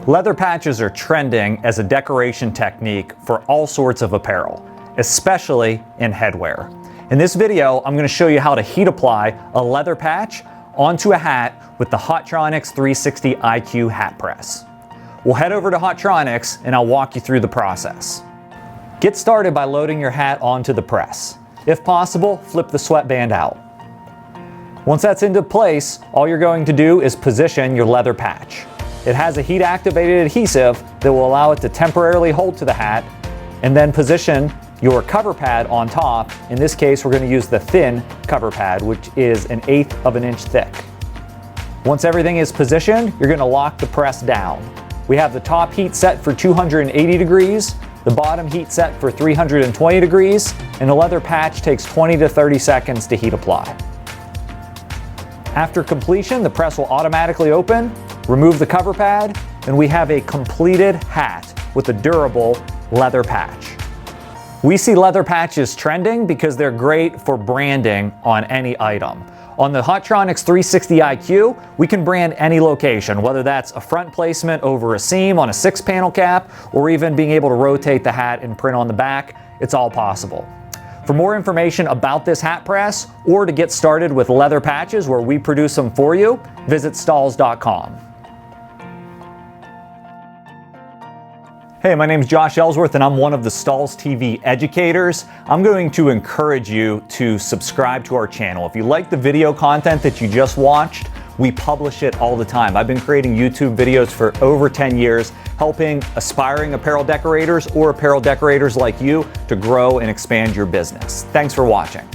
Leather patches are trending as a decoration technique for all sorts of apparel, especially in headwear. In this video, I'm going to show you how to heat apply a leather patch onto a hat with the Hotronix 360 IQ hat press. We'll head over to Hotronix and I'll walk you through the process. Get started by loading your hat onto the press. If possible, flip the sweatband out. Once that's into place, all you're going to do is position your leather patch. It has a heat-activated adhesive that will allow it to temporarily hold to the hat, and then position your cover pad on top. In this case, we're going to use the thin cover pad, which is 1/8 of an inch thick. Once everything is positioned, you're going to lock the press down. We have the top heat set for 280 degrees, the bottom heat set for 320 degrees, and the leather patch takes 20 to 30 seconds to heat apply. After completion, the press will automatically open. Remove the cover pad, and we have a completed hat with a durable leather patch. We see leather patches trending because they're great for branding on any item. On the Hotronix 360 IQ, we can brand any location, whether that's a front placement over a seam on a 6-panel cap, or even being able to rotate the hat and print on the back. It's all possible. For more information about this hat press, or to get started with leather patches where we produce them for you, visit Stahls.com. Hey, my name is Josh Ellsworth and I'm one of the Stahls TV educators. I'm going to encourage you to subscribe to our channel. If you like the video content that you just watched, we publish it all the time. I've been creating YouTube videos for over 10 years, helping aspiring apparel decorators or apparel decorators like you to grow and expand your business. Thanks for watching.